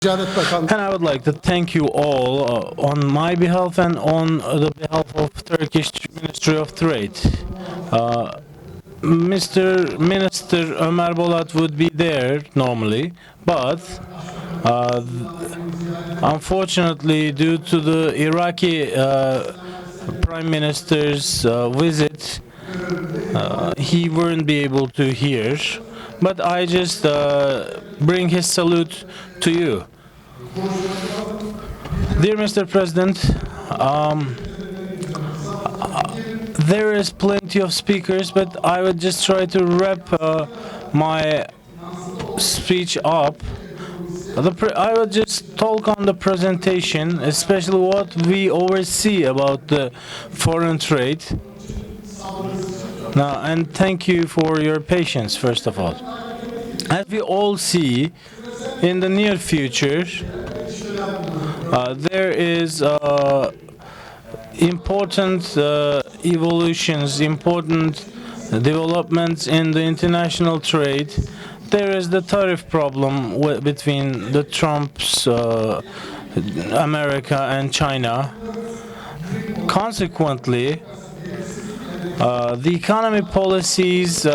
And I would like to thank you all on my behalf and on the behalf of Turkish Ministry of Trade. Mr. Minister Ömer Bolat would be there normally, but unfortunately, due to the Iraqi Prime Minister's visit, he wouldn't be able to hear. But I just bring his salute to you. Dear Mr. President, there is plenty of speakers, but I would just try to wrap my speech up. I will just talk on the presentation, especially what we oversee about the foreign trade. Now, and thank you for your patience, first of all. As we all see, in the near future, there is important evolutions, important developments in the international trade. There is the tariff problem between the Trump's America and China. Consequently, the economy policies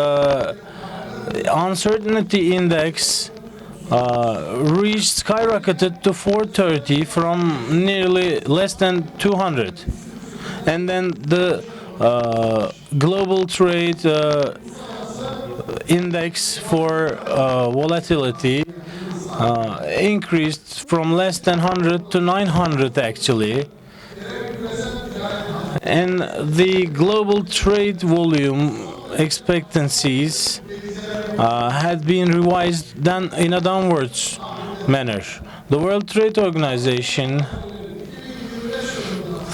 uncertainty index skyrocketed to 430 from nearly less than 200. And then the global trade index for volatility increased from less than 100 to 900 actually. And the global trade volume expectancies had been revised in a downwards manner. The World Trade Organization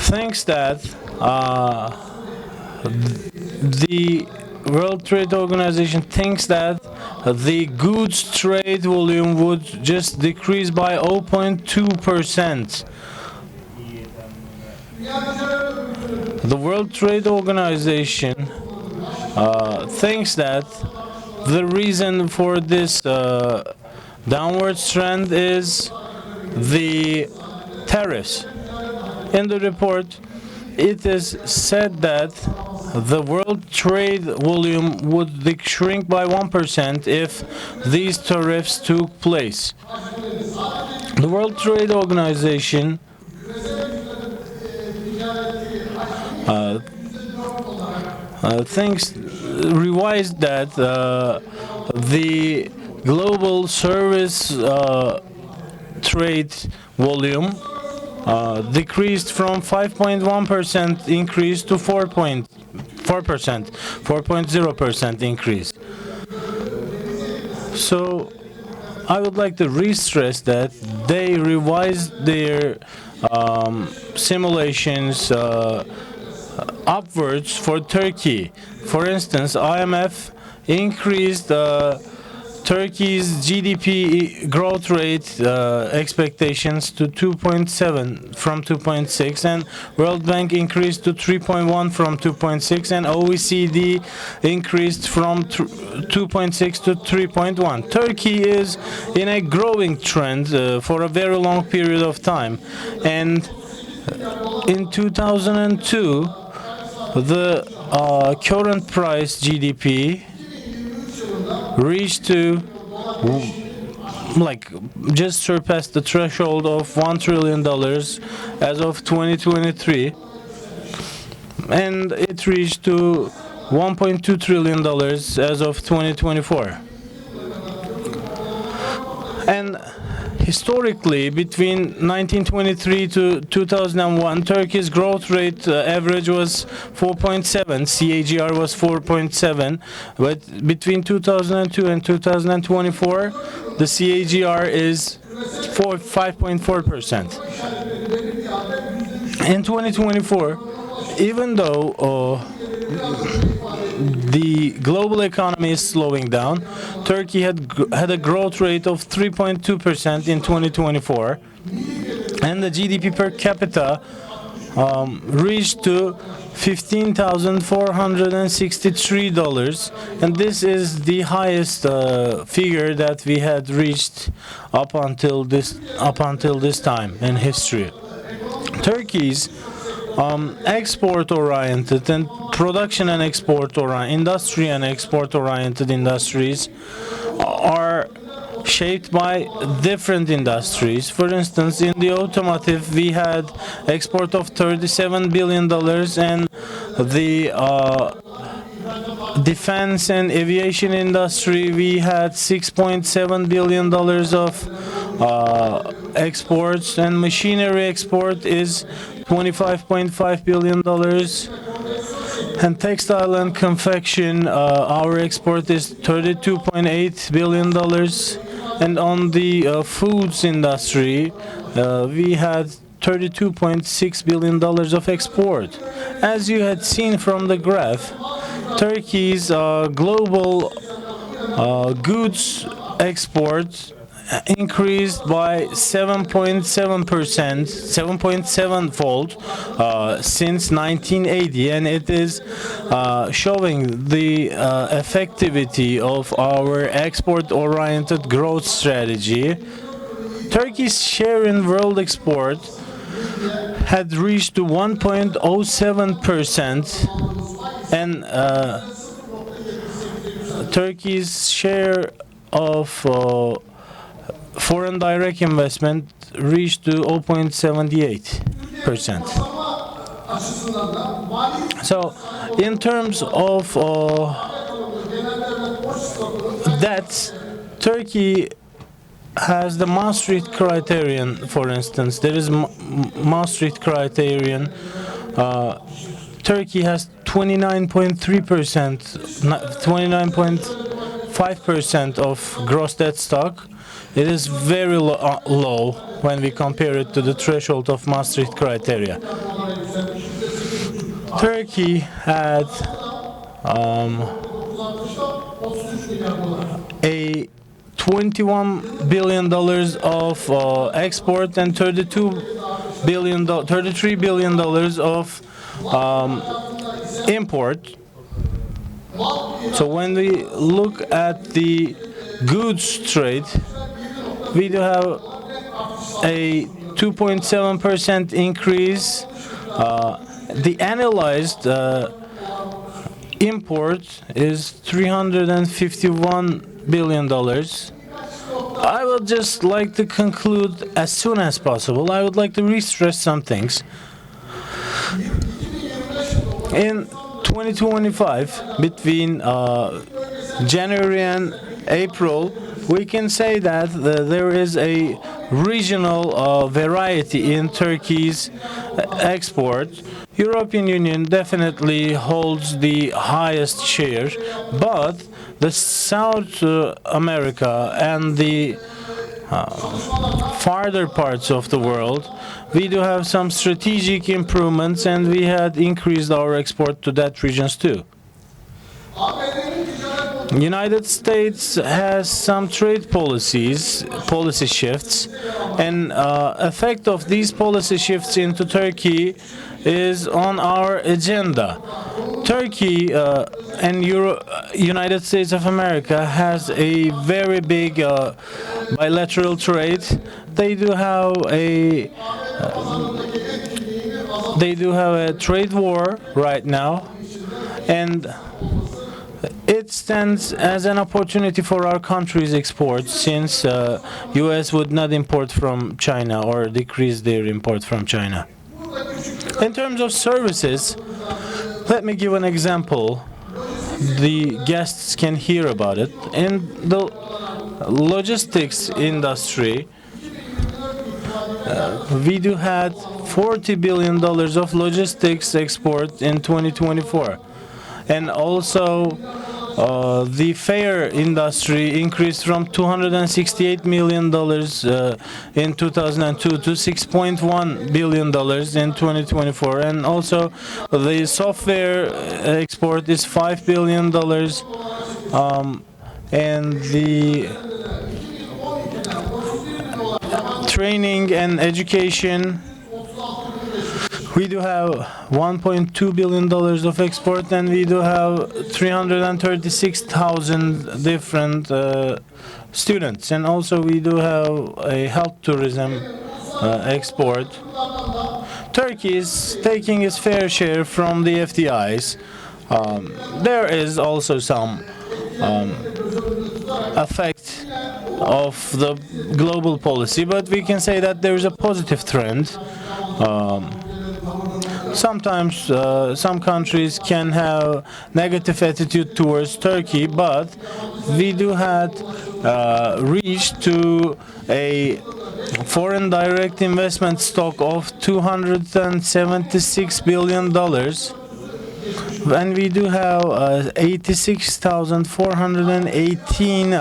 thinks that the the goods trade volume would just decrease by 0.2%. The World Trade Organization thinks that the reason for this downward trend is the tariffs. In the report, it is said that the world trade volume would shrink by 1% if these tariffs took place. The World Trade Organization revised that the global service trade volume decreased from 5.1% increase to 4.0% increase. So I would like to re-stress that they revised their simulations upwards for Turkey. For instance, IMF increased Turkey's GDP growth rate expectations to 2.7 from 2.6, and World Bank increased to 3.1 from 2.6, and OECD increased from 2.6 to 3.1. Turkey is in a growing trend for a very long period of time, and in 2002, the current price GDP reached to just surpassed the threshold of $1 trillion as of 2023, and it reached to $1.2 trillion as of 2024. And historically, between 1923 to 2001, Turkey's growth rate average was 4.7, CAGR was 4.7, but between 2002 and 2024, the CAGR is 5.4%. In 2024, even though the global economy is slowing down, Turkey had a growth rate of 3.2% in 2024, and the GDP per capita reached to $15,463, and this is the highest figure that we had reached up until this time in history. Turkey's export-oriented and production and export-oriented industry and export-oriented industries are shaped by different industries. For instance, in the automotive, we had export of $37 billion, and the defense and aviation industry, we had $6.7 billion of exports, and machinery export is $25.5 billion. And textile and confection, our export is $32.8 billion. And on the foods industry, we had $32.6 billion of export. As you had seen from the graph, Turkey's global goods export increased by 7.7%, since 1980, and it is showing the effectivity of our export-oriented growth strategy. Turkey's share in world export had reached to 1.07%, and Turkey's share of foreign direct investment reached to 0.78%. So, in terms of that, Turkey has the Maastricht criterion. For instance, there is Maastricht criterion. Turkey has 29.3%, 29.5% of gross debt stock. It is very low when we compare it to the threshold of Maastricht criteria. Turkey had a $21 billion of export and $33 billion of import. So when we look at the goods trade, we do have a 2.7% increase. The analyzed import is $351 billion. I would just like to conclude as soon as possible. I would like to re-stress some things. In 2025, between January and April, we can say that there is a regional variety in Turkey's export. European Union definitely holds the highest share, but the South America and the farther parts of the world, we do have some strategic improvements, and we had increased our export to that regions too. United States has some trade policy shifts, and effect of these policy shifts into Turkey is on our agenda. Turkey and United States of America has a very big bilateral trade. They do have a trade war right now, and it stands as an opportunity for our country's exports, since U.S. would not import from China or decrease their import from China. In terms of services, let me give an example. The guests can hear about it. In the logistics industry, we do had $40 billion of logistics export in 2024. And also, the fare industry increased from $268 million in 2002 to $6.1 billion in 2024. And also, the software export is $5 billion. And the training and education We do have $1.2 billion of export, and we do have 336,000 different students. And also we do have a health tourism export. Turkey is taking its fair share from the FDIs. There is also some effect of the global policy, but we can say that there is a positive trend. Sometimes some countries can have negative attitude towards Turkey, but we do have reached to a foreign direct investment stock of $276 billion. And we do have 86,418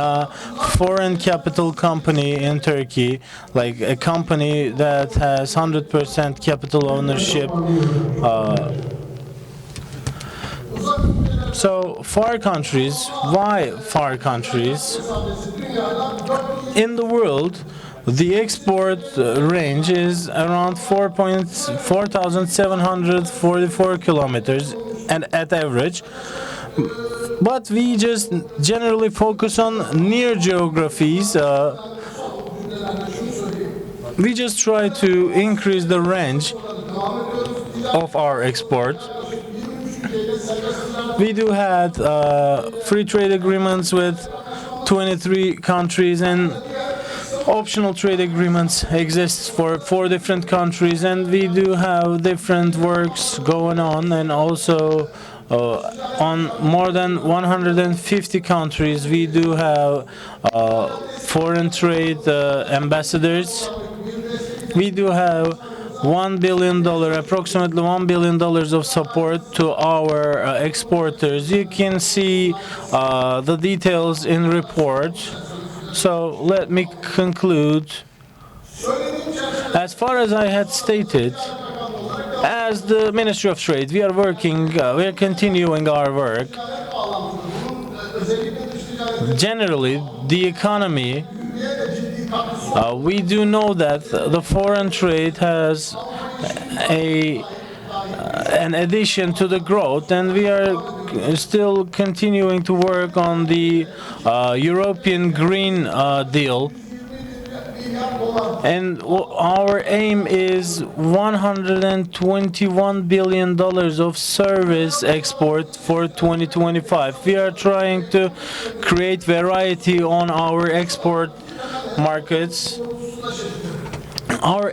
foreign capital company in Turkey, like a company that has 100% capital ownership. So far countries, why far countries? In the world, the export range is around 4,744 kilometers and at average, but we just generally focus on near geographies. We just try to increase the range of our export. We do have free trade agreements with 23 countries, and optional trade agreements exist for 4 different countries, and we do have different works going on, and also on more than 150 countries we do have foreign trade ambassadors. We do have $1 billion, approximately $1 billion of support to our exporters. You can see the details in report. So let me conclude. As far as I had stated, as the Ministry of Trade, we are continuing our work. Generally, the economy, we do know that the foreign trade has an addition to the growth, and we are still continuing to work on the European Green Deal. And our aim is $121 billion of service export for 2025. We are trying to create variety on our export markets. Our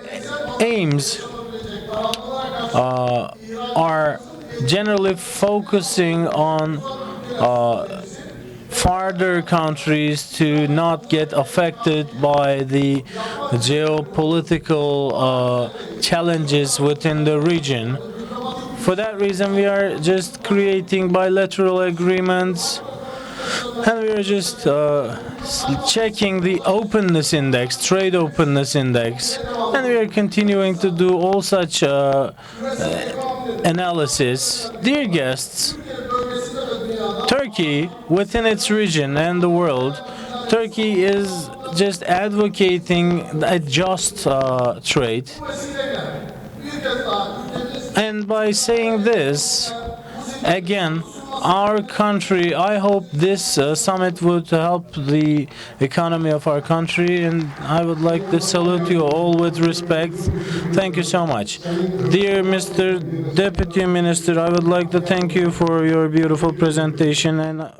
aims are generally focusing on farther countries to not get affected by the geopolitical challenges within the region. For that reason, we are just creating bilateral agreements, and we are just checking the openness index, trade openness index, and we are continuing to do all such analysis. Dear guests, Turkey, within its region and the world, Turkey is just advocating a just trade. And by saying this, again, our country, I hope this summit would help the economy of our country, and I would like to salute you all with respect. Thank you so much. Dear Mr. Deputy Minister, I would like to thank you for your beautiful presentation, and